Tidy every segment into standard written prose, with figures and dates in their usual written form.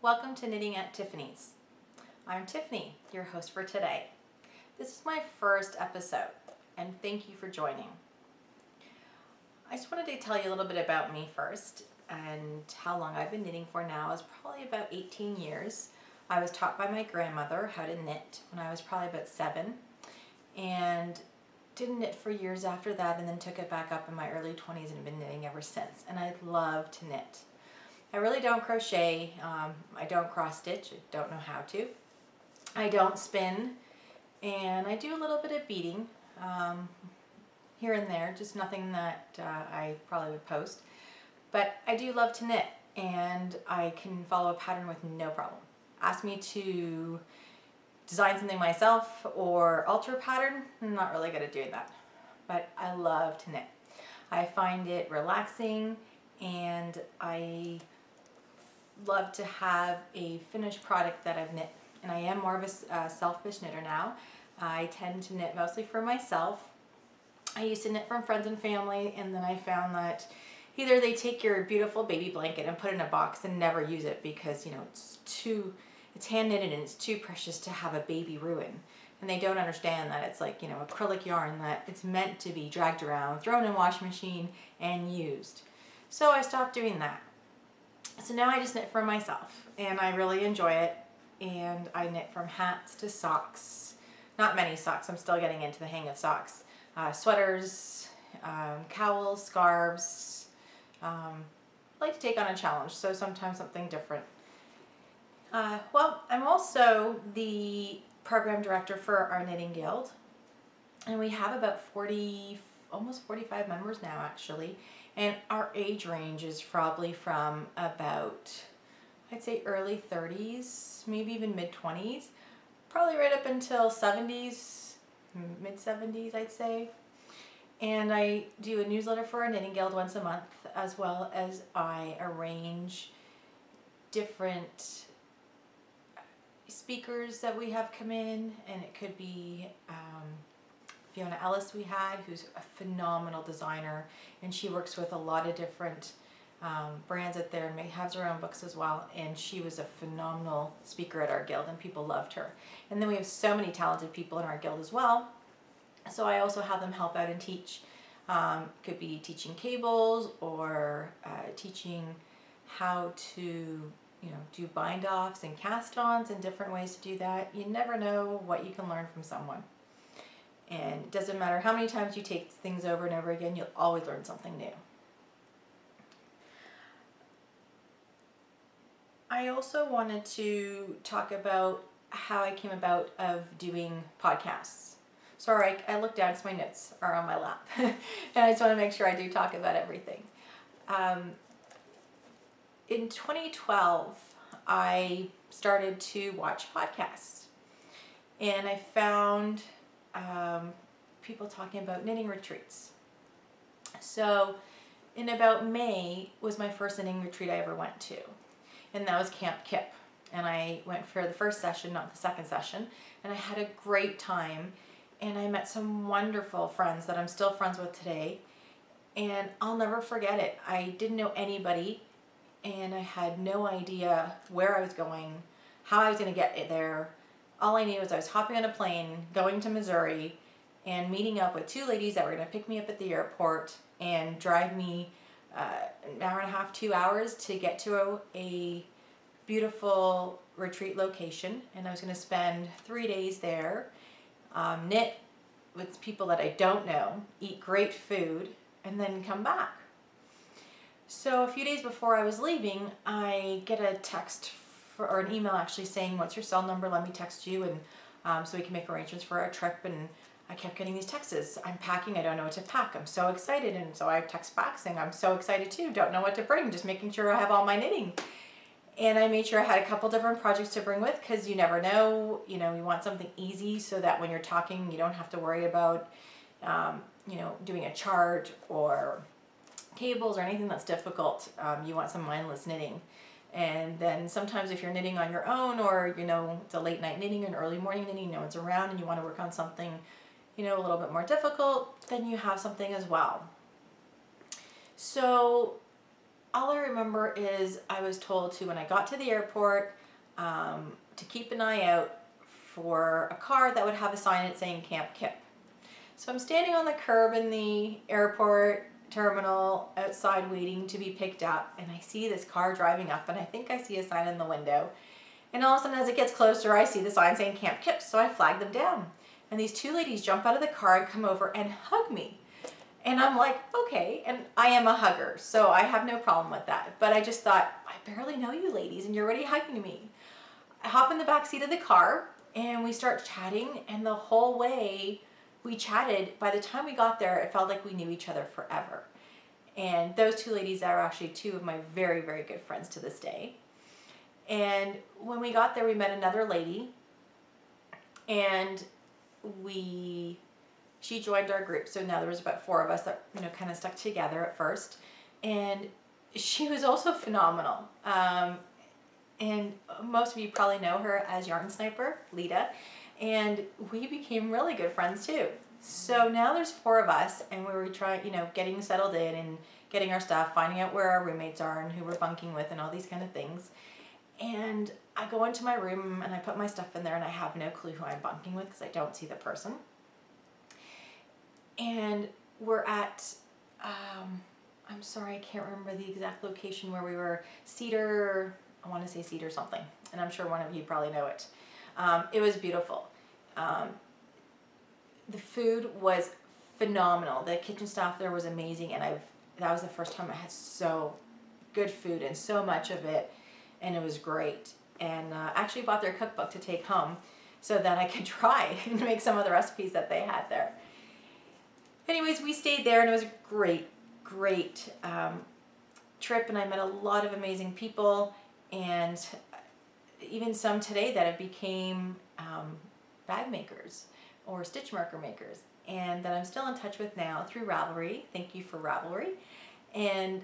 Welcome to Knitting at Tiffany's. I'm Tiffany, your host for today. This is my first episode, and thank you for joining. I just wanted to tell you a little bit about me first, and how long I've been knitting for now is probably about 18 years. I was taught by my grandmother how to knit when I was probably about 7, and didn't knit for years after that, and then took it back up in my early 20s and have been knitting ever since, and I love to knit. I really don't crochet, I don't cross stitch, I don't know how to. I don't spin, and I do a little bit of beading here and there, just nothing that I probably would post. But I do love to knit, and I can follow a pattern with no problem. Ask me to design something myself or alter a pattern, I'm not really good at doing that. But I love to knit. I find it relaxing, and I love to have a finished product that I've knit. And I am more of a selfish knitter now. I tend to knit mostly for myself. I used to knit from friends and family, and then I found that either they take your beautiful baby blanket and put it in a box and never use it because, you know, it's hand knitted and it's too precious to have a baby ruin. And they don't understand that it's like, you know, acrylic yarn, that it's meant to be dragged around, thrown in a washing machine, and used. So I stopped doing that. So now I just knit for myself, and I really enjoy it. And I knit from hats to socks. Not many socks, I'm still getting into the hang of socks. Sweaters, cowls, scarves. I like to take on a challenge, so sometimes something different. Well, I'm also the program director for our knitting guild, and we have about 40, almost 45 members now actually, and our age range is probably from about, I'd say early 30s, maybe even mid 20s, probably right up until 70s, mid 70s I'd say. And I do a newsletter for our knitting guild once a month, as well as I arrange different speakers that we have come in, and it could be Fiona Ellis we had, who's a phenomenal designer, and she works with a lot of different brands out there and has her own books as well, and she was a phenomenal speaker at our guild and people loved her. And then we have so many talented people in our guild as well, so I also have them help out and teach. Could be teaching cables or teaching how to, you know, do bind offs and cast ons and different ways to do that. You never know what you can learn from someone. And it doesn't matter how many times you take things over and over again, you'll always learn something new. I also wanted to talk about how I came about of doing podcasts. Sorry, I looked down, so my notes are on my lap. And I just want to make sure I do talk about everything. In 2012, I started to watch podcasts, and I found people talking about knitting retreats. So in about May was my first knitting retreat I ever went to, and that was Camp Kip. And I went for the first session, not the second session, and I had a great time, and I met some wonderful friends that I'm still friends with today, and I'll never forget it. I didn't know anybody, and I had no idea where I was going, how I was going to get there. All I knew was I was hopping on a plane, going to Missouri, and meeting up with 2 ladies that were going to pick me up at the airport and drive me an hour and a half, 2 hours to get to a beautiful retreat location. And I was going to spend 3 days there, knit with people that I don't know, eat great food, and then come back. So a few days before I was leaving, I get a text or an email actually saying, "What's your cell number? Let me text you, and so we can make arrangements for our trip." And I kept getting these texts. I'm packing, I don't know what to pack. I'm so excited. And so I text back saying, "I'm so excited too. Don't know what to bring. Just making sure I have all my knitting." And I made sure I had a couple different projects to bring with, because you never know, you know, you want something easy so that when you're talking, you don't have to worry about, you know, doing a chart or cables or anything that's difficult. You want some mindless knitting. And then sometimes if you're knitting on your own, or, you know, it's a late night knitting and early morning knitting, no one's around, and you want to work on something, you know, a little bit more difficult, then you have something as well. So all I remember is I was told to, when I got to the airport, to keep an eye out for a car that would have a sign in it saying Camp Kip. So I'm standing on the curb in the airport terminal outside waiting to be picked up, and I see this car driving up, and I think I see a sign in the window. And all of a sudden, as it gets closer, I see the sign saying Camp Kip, so I flag them down. And these two ladies jump out of the car and come over and hug me. And I'm like, okay, and I am a hugger, so I have no problem with that. But I just thought, I barely know you ladies, and you're already hugging me. I hop in the back seat of the car, and we start chatting, and the whole way we chatted. By the time we got there, it felt like we knew each other forever. And those two ladies are actually two of my very, very good friends to this day. And when we got there, we met another lady, and she joined our group. So now there was about 4 of us that, kind of stuck together at first. And she was also phenomenal. And most of you probably know her as Yarn Sniper, Lita. And we became really good friends too. So now there's 4 of us, and we were trying, getting settled in and getting our stuff, finding out where our roommates are and who we're bunking with and all these kind of things. And I go into my room and I put my stuff in there, and I have no clue who I'm bunking with because I don't see the person. And we're at, I'm sorry, I can't remember the exact location where we were. Cedar, I want to say Cedar something, and I'm sure one of you probably know it. It was beautiful. The food was phenomenal. The kitchen staff there was amazing, and that was the first time I had so good food and so much of it, and it was great. And actually bought their cookbook to take home so that I could try and make some of the recipes that they had there. Anyways, we stayed there, and it was a great, great trip, and I met a lot of amazing people, and even some today that have became bag makers or stitch marker makers, and that I'm still in touch with now through Ravelry. Thank you for Ravelry. And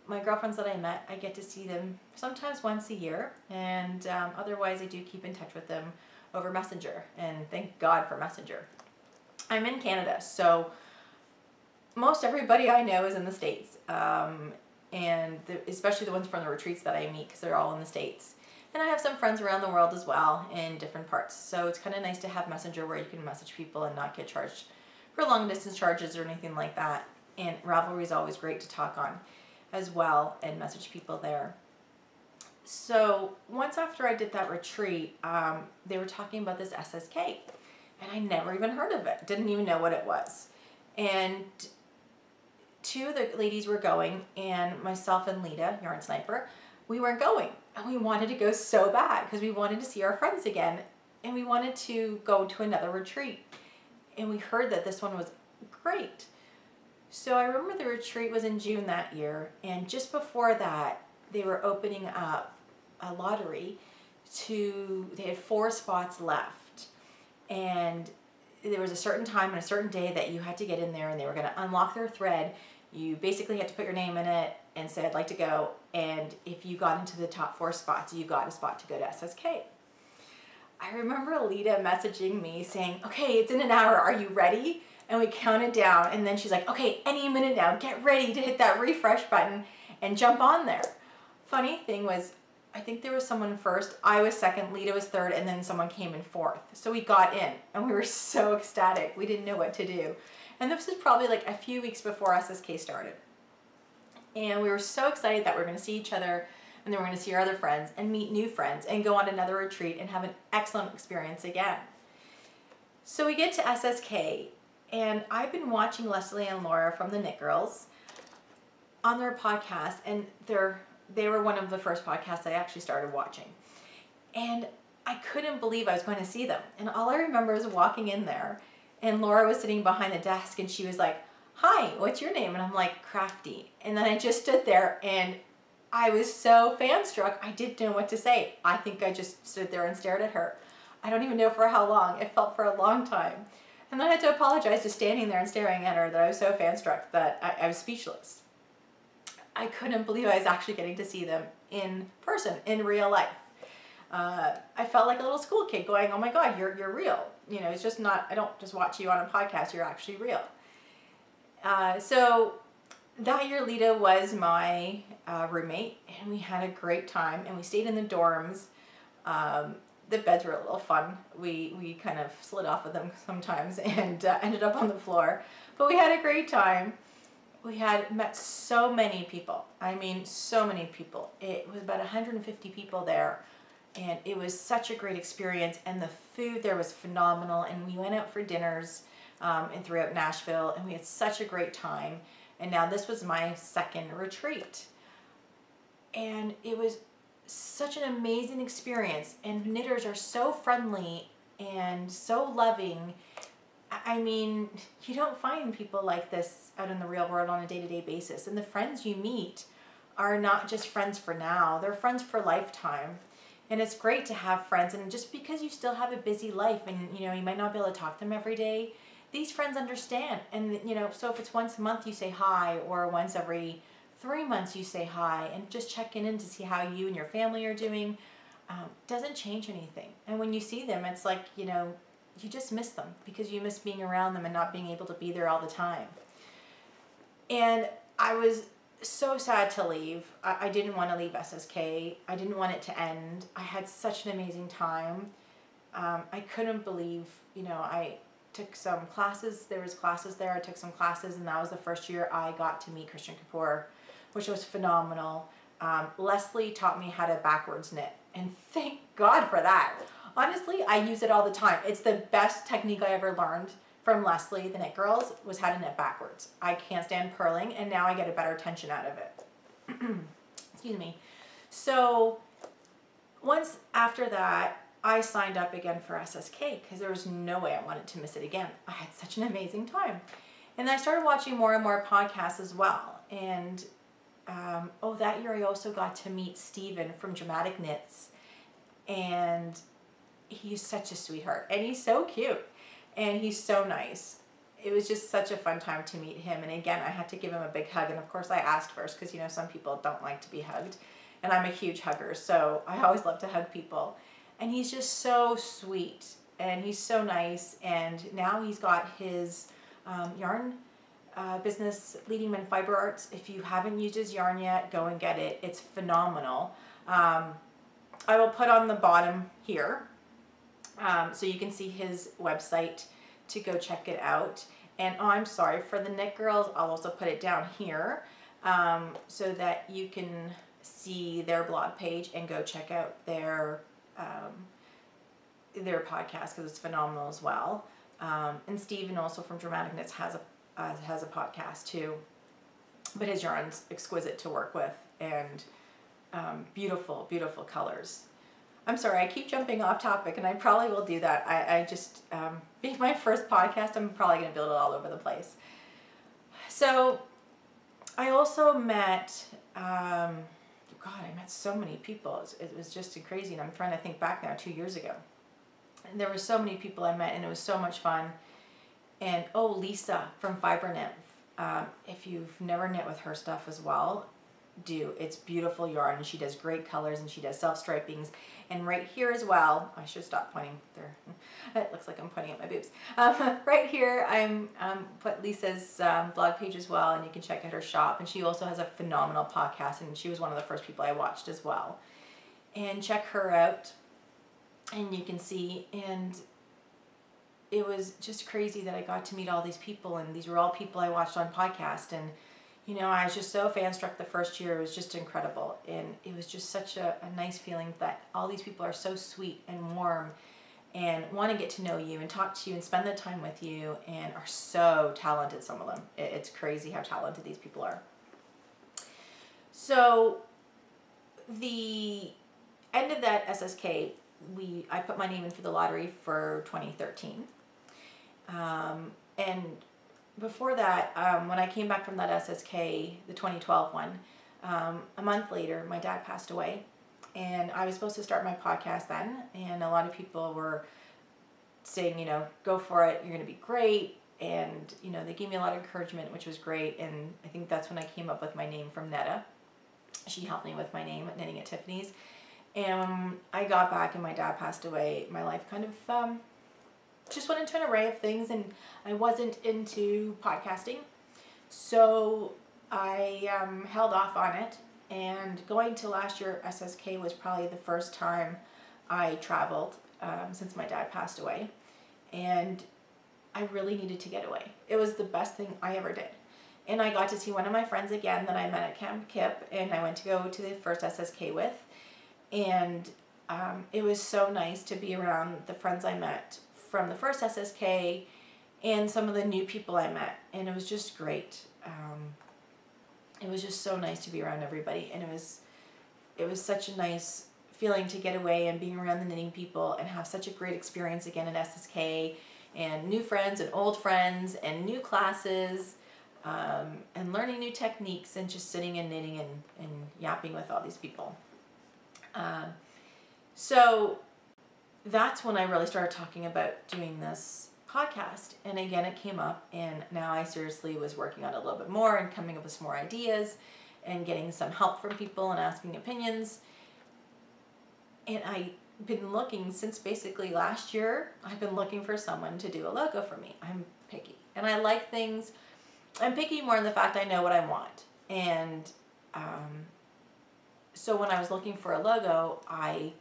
my girlfriends that I met, I get to see them sometimes once a year, and otherwise I do keep in touch with them over Messenger, and thank God for Messenger. I'm in Canada, so most everybody I know is in the States, and especially the ones from the retreats that I meet, because they're all in the States. And I have some friends around the world as well in different parts, so it's kind of nice to have Messenger where you can message people and not get charged for long distance charges or anything like that. And Ravelry is always great to talk on as well and message people there. So once after I did that retreat, they were talking about this SSK. And I never even heard of it. Didn't even know what it was. And 2 of the ladies were going, and myself and Lita, Yarn Sniper, we weren't going. And we wanted to go so bad because we wanted to see our friends again. And we wanted to go to another retreat. And we heard that this one was great. So I remember the retreat was in June that year. And just before that, they were opening up a lottery they had 4 spots left. And there was a certain time and a certain day that you had to get in there, and they were going to unlock their thread. You basically had to put your name in it and say, I'd like to go. And if you got into the top 4 spots, you got a spot to go to SSK. I remember Lita messaging me saying, okay, it's in an hour. Are you ready? And we counted down. And then she's like, okay, any minute now, get ready to hit that refresh button and jump on there. Funny thing was, I think there was someone first, I was second, Lita was third, and then someone came in 4th. So we got in, and we were so ecstatic. We didn't know what to do. And this was probably like a few weeks before SSK started. And we were so excited that we were going to see each other, and then we're going to see our other friends, and meet new friends, and go on another retreat, and have an excellent experience again. So we get to SSK, and I've been watching Leslie and Laura from the Knit Girls on their podcast, and they were one of the first podcasts I actually started watching. And I couldn't believe I was going to see them. And all I remember is walking in there, and Laura was sitting behind the desk, and she was like, hi, what's your name? And I'm like, Crafty. And then I just stood there, and I was so fan-struck, I didn't know what to say. I think I just stood there and stared at her. I don't even know for how long. It felt for a long time. And then I had to apologize to standing there and staring at her that I was so fan-struck that I was speechless. I couldn't believe I was actually getting to see them in person, in real life. I felt like a little school kid going, oh my God, you're real. It's just not, I don't just watch you on a podcast, you're actually real. So that year Lita was my roommate, and we had a great time, and we stayed in the dorms. The beds were a little fun. We kind of slid off of them sometimes and ended up on the floor. But we had a great time. We had met so many people. I mean, so many people. It was about 150 people there. And it was such a great experience. And the food there was phenomenal. And we went out for dinners and throughout Nashville. And we had such a great time. And now this was my second retreat. And it was such an amazing experience, and knitters are so friendly and so loving. I mean, you don't find people like this out in the real world on a day-to-day basis, and the friends you meet are not just friends for now, they're friends for lifetime. And it's great to have friends, and just because you still have a busy life and you might not be able to talk to them every day, these friends understand. And so if it's once a month you say hi, or once every 3 months you say hi, and just checking in to see how you and your family are doing, doesn't change anything. And when you see them, it's like, you just miss them because you miss being around them and not being able to be there all the time. And I was so sad to leave. I didn't want to leave SSK. I didn't want it to end. I had such an amazing time. I couldn't believe, I took some classes. There was classes there. I took some classes, and that was the first year I got to meet Christian Kapoor, which was phenomenal. Leslie taught me how to backwards knit, and thank God for that. Honestly, I use it all the time. It's the best technique I ever learned from Leslie, the Knit Girls, was how to knit backwards. I can't stand purling, and now I get a better tension out of it. Excuse me. So once after that, I signed up again for SSK because there was no way I wanted to miss it again. I had such an amazing time. And I started watching more and more podcasts as well. And that year I also got to meet Steven from Dramatic Knits. And he's such a sweetheart. And he's so cute. And he's so nice. It was just such a fun time to meet him. And again, I had to give him a big hug. And of course I asked first because, some people don't like to be hugged. And I'm a huge hugger, so I always love to hug people. And he's just so sweet. And he's so nice. And now he's got his yarn business, Leading Men Fiber Arts. If you haven't used his yarn yet, go and get it. It's phenomenal. I will put on the bottom here so you can see his website to go check it out. And I'm sorry, for the Knit Girls, I'll also put it down here so that you can see their blog page and go check out their podcast because it's phenomenal as well. And Steven also from Dramatic Knits has a podcast too, but his yarn's exquisite to work with, and beautiful, beautiful colors. I'm sorry, I keep jumping off topic, and I probably will do that. I just, being my first podcast, I'm probably going to build it all over the place. So I also met, I met so many people. It was just crazy, and I'm trying to think back now, 2 years ago. And there were so many people I met, and it was so much fun. And Lisa from Fiber Nymph, if you've never knit with her stuff as well, do. It's beautiful yarn, and she does great colors, and she does self-stripings. And right here as well, I should stop pointing there. It looks like I'm pointing at my boobs. Right here, I'm put Lisa's blog page as well, and you can check out her shop. And she also has a phenomenal podcast, and she was one of the first people I watched as well. And check her out, and you can see. And it was just crazy that I got to meet all these people, and these were all people I watched on podcast. And I was just so fan-struck the first year. It was just incredible. And it was just such a nice feeling that all these people are so sweet and warm and want to get to know you and talk to you and spend the time with you, and are so talented, some of them. It's crazy how talented these people are. So the end of that SSK, I put my name in for the lottery for 2013. And before that, when I came back from that SSK, the 2012 one, a month later, my dad passed away, and I was supposed to start my podcast then, and a lot of people were saying, go for it, you're going to be great, and, they gave me a lot of encouragement, which was great, and I think that's when I came up with my name from Netta. She helped me with my name at Knitting at Tiffany's, and I got back and my dad passed away. My life kind of just went into an array of things, and I wasn't into podcasting. So I held off on it, and going to last year SSK was probably the first time I traveled since my dad passed away, and I really needed to get away. It was the best thing I ever did. And I got to see one of my friends again that I met at Camp Kip, and I went to go to the first SSK with, and it was so nice to be around the friends I met from the first SSK and some of the new people I met, and it was just great. It was just so nice to be around everybody, and it was such a nice feeling to get away and being around the knitting people and have such a great experience again at SSK, and new friends and old friends and new classes, and learning new techniques and just sitting and knitting and yapping with all these people. So that's when I really started talking about doing this podcast. And again, it came up, and now I seriously was working on it a little bit more and coming up with some more ideas and getting some help from people and asking opinions. And I've been looking since basically last year. I've been looking for someone to do a logo for me. I'm picky, and I like things. I'm picky more in the fact I know what I want. And so when I was looking for a logo, I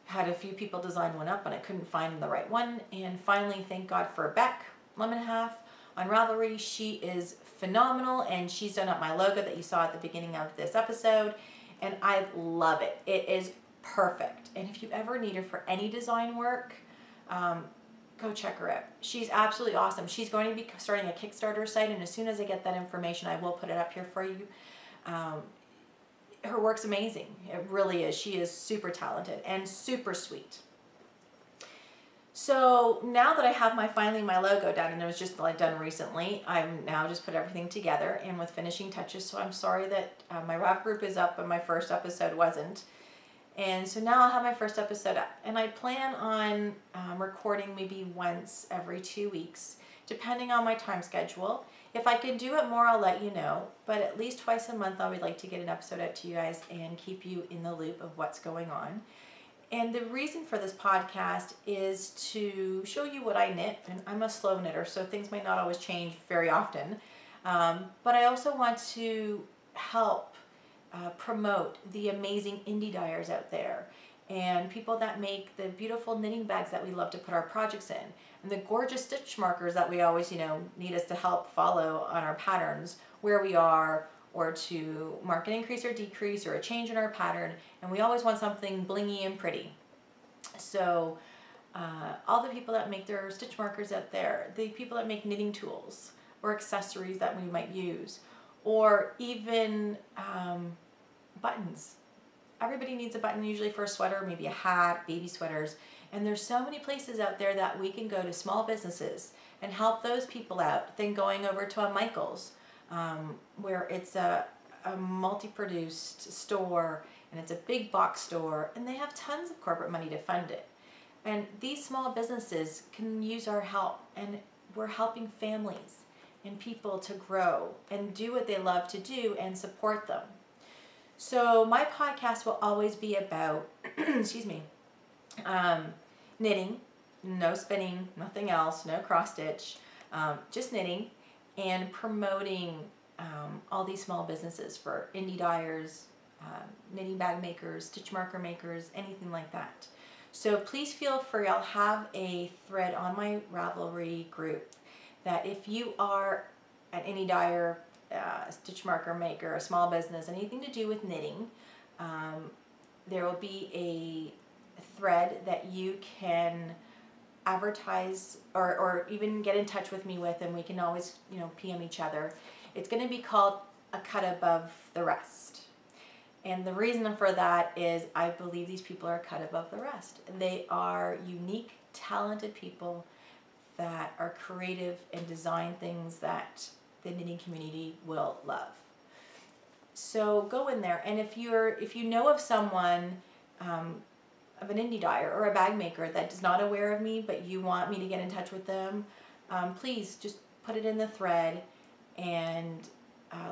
had a few people design one up, and I couldn't find the right one. And finally, thank God for Beck Lemonhalf on Ravelry. She is phenomenal, and she's done up my logo that you saw at the beginning of this episode, and I love it. It is perfect. And if you ever need her for any design work, go check her out. She's absolutely awesome. She's going to be starting a Kickstarter site, and as soon as I get that information, I will put it up here for you. Her work's amazing. It really is. She is super talented and super sweet. So now that I have finally my logo done, and it was just like done recently, I'm now just put everything together and with finishing touches. So I'm sorry that my Rav group is up, but my first episode wasn't. And so now I'll have my first episode up, and I plan on recording maybe once every 2 weeks, depending on my time schedule. If I can do it more, I'll let you know, but at least twice a month I would like to get an episode out to you guys and keep you in the loop of what's going on. And the reason for this podcast is to show you what I knit, and I'm a slow knitter, so things might not always change very often, but I also want to help promote the amazing indie dyers out there, and people that make the beautiful knitting bags that we love to put our projects in, and the gorgeous stitch markers that we always, need us to help follow on our patterns where we are, or to mark an increase or decrease or a change in our pattern, and we always want something blingy and pretty. So all the people that make their stitch markers out there, the people that make knitting tools or accessories that we might use, or even buttons. Everybody needs a button usually for a sweater, maybe a hat, baby sweaters. And there's so many places out there that we can go to, small businesses, and help those people out than going over to a Michael's, where it's a multi-produced store, and it's a big box store, and they have tons of corporate money to fund it. And these small businesses can use our help, and we're helping families and people to grow and do what they love to do and support them. So my podcast will always be about, excuse me, knitting, no spinning, nothing else, no cross stitch, just knitting, and promoting all these small businesses for indie dyers, knitting bag makers, stitch marker makers, anything like that. So please feel free. I'll have a thread on my Ravelry group that if you are an indie dyer, stitch marker maker, a small business, anything to do with knitting, there will be a thread that you can advertise or even get in touch with me with, and we can always PM each other. It's going to be called A Cut Above the Rest. And the reason for that is I believe these people are cut above the rest. They are unique, talented people that are creative and design things that the knitting community will love. So go in there, and if you know of someone, of an indie dyer or a bag maker that is not aware of me, but you want me to get in touch with them, please just put it in the thread and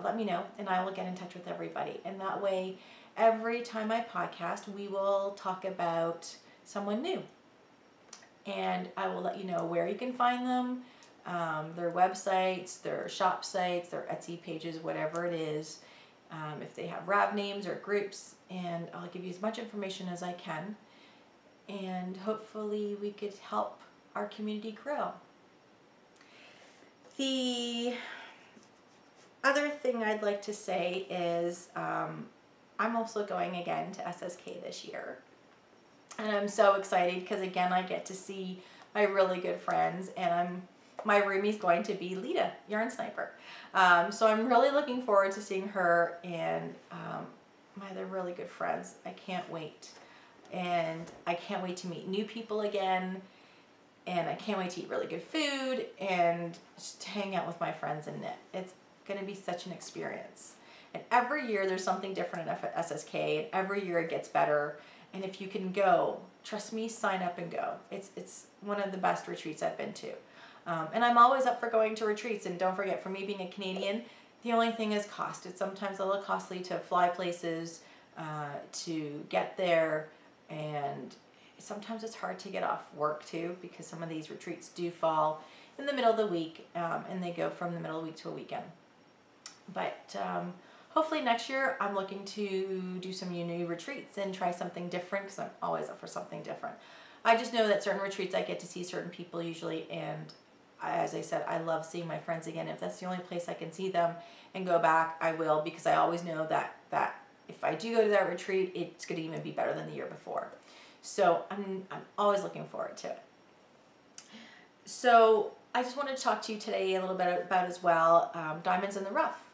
let me know, and I will get in touch with everybody. And that way, every time I podcast, we will talk about someone new, and I will let you know where you can find them, their websites, their shop sites, their Etsy pages, whatever it is, if they have RAV names or groups, and I'll give you as much information as I can, and hopefully we could help our community grow. The other thing I'd like to say is I'm also going again to SSK this year, and I'm so excited because again I get to see my really good friends, and my roomie's going to be Lita, Yarn Sniper. So I'm really looking forward to seeing her and my other really good friends. I can't wait. And I can't wait to meet new people again. And I can't wait to eat really good food and just hang out with my friends and knit. It's going to be such an experience. And every year there's something different at SSK, and every year it gets better. And if you can go, trust me, sign up and go. It's one of the best retreats I've been to. And I'm always up for going to retreats, and don't forget, for me being a Canadian, the only thing is cost. It's sometimes a little costly to fly places, to get there, and sometimes it's hard to get off work too, because some of these retreats do fall in the middle of the week, and they go from the middle of the week to a weekend. But hopefully next year I'm looking to do some new retreats and try something different, because I'm always up for something different. I just know that certain retreats I get to see certain people usually, and as I said, I love seeing my friends again. If that's the only place I can see them and go back, I will, because I always know that if I do go to that retreat, it's going to even be better than the year before. So I'm always looking forward to it. So I just wanted to talk to you today a little bit about as well Diamonds in the Rough.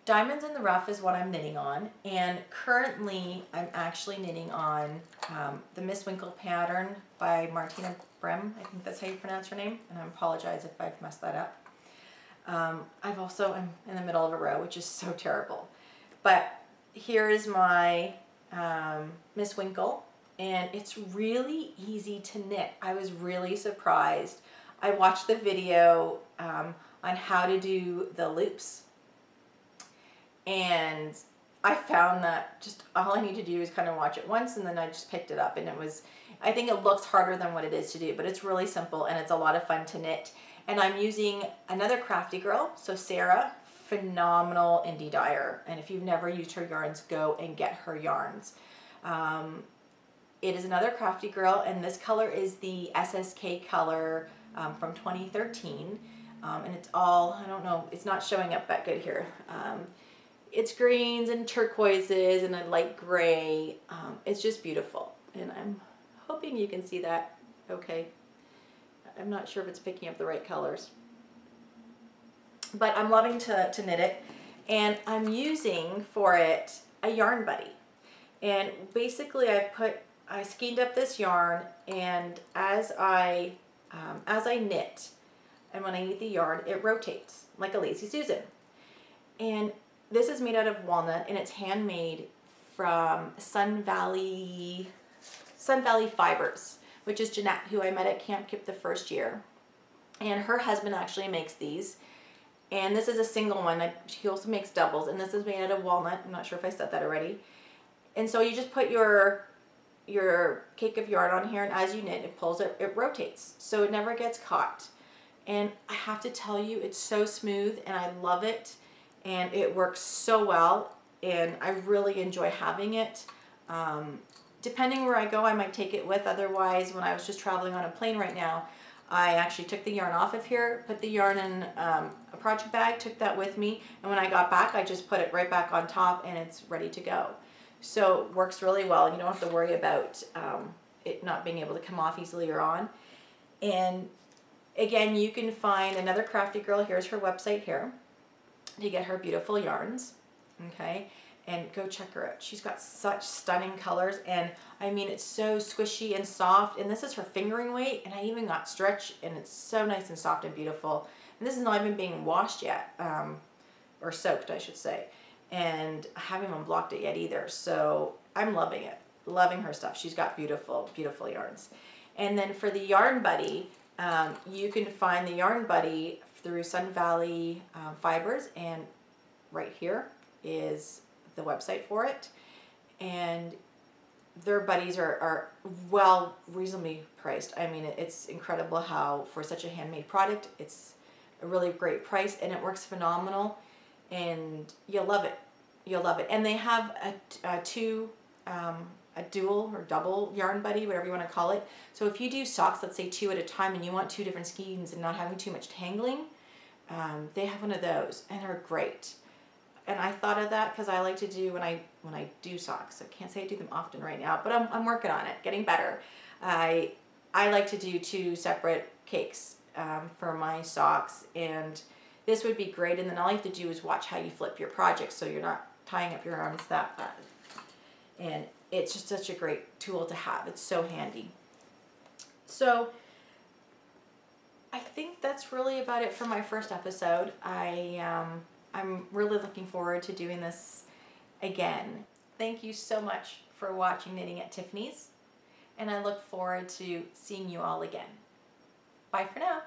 Diamonds in the Rough is what I'm knitting on, and currently I'm actually knitting on the Miss Winkle pattern by Martina Brem. I think that's how you pronounce her name, and I apologize if I've messed that up. I'm in the middle of a row, which is so terrible. But here is my Miss Winkle, and it's really easy to knit. I was really surprised. I watched the video on how to do the loops, and I found that just all I need to do is kind of watch it once, and then I just picked it up, and I think it looks harder than what it is to do, but it's really simple, and it's a lot of fun to knit. And I'm using another crafty girl, so Sarah, phenomenal indie dyer, and if you've never used her yarns, go and get her yarns. It is another crafty girl, and this color is the SSK color from 2013, and it's all, I don't know, it's not showing up that good here. It's greens and turquoises and a light gray. It's just beautiful, and I'm hoping you can see that okay. I'm not sure if it's picking up the right colors, but I'm loving to knit it, and I'm using for it a yarn buddy. And basically I skeined up this yarn, and as I knit, and when I knit the yarn, it rotates like a Lazy Susan. And this is made out of walnut, and it's handmade from Sun Valley Fibers, which is Jeanette, who I met at Camp Kip the first year. And her husband actually makes these. And this is a single one. He also makes doubles, and this is made out of walnut. I'm not sure if I said that already. And so you just put your cake of yarn on here, and as you knit, it pulls it, it rotates. So it never gets caught. And I have to tell you, it's so smooth, and I love it. And it works so well, and I really enjoy having it. Depending where I go, I might take it with. Otherwise, when I was just traveling on a plane right now, I actually took the yarn off of here, put the yarn in a project bag, took that with me, and when I got back, I just put it right back on top, and it's ready to go. So it works really well, and you don't have to worry about it not being able to come off easily or on. And again, you can find another crafty girl. Here's her website here to get her beautiful yarns, okay? And go check her out. She's got such stunning colors, and I mean, it's so squishy and soft, and this is her fingering weight, and I even got stretch, and it's so nice and soft and beautiful. And this is not even being washed yet, or soaked, I should say. And I haven't even blocked it yet either, so I'm loving it. Loving her stuff. She's got beautiful, beautiful yarns. And then for the Yarn Buddy, you can find the Yarn Buddy through Sun Valley Fibers, and right here is the website for it. And their buddies are well, reasonably priced. I mean, it's incredible how for such a handmade product, it's a really great price, and it works phenomenal, and you'll love it. You'll love it. And they have a dual or double yarn buddy, whatever you want to call it. So if you do socks, let's say 2 at a time, and you want 2 different skeins and not having too much tangling, they have one of those, and they're great. And I thought of that because I like to do when I do socks. I can't say I do them often right now, but I'm working on it, getting better. I like to do 2 separate cakes for my socks, and this would be great. And then all you have to do is watch how you flip your project, so you're not tying up your arms that bad. And it's just such a great tool to have. It's so handy. So I think that's really about it for my first episode. I'm really looking forward to doing this again. Thank you so much for watching Knitting at Tiffany's, and I look forward to seeing you all again. Bye for now.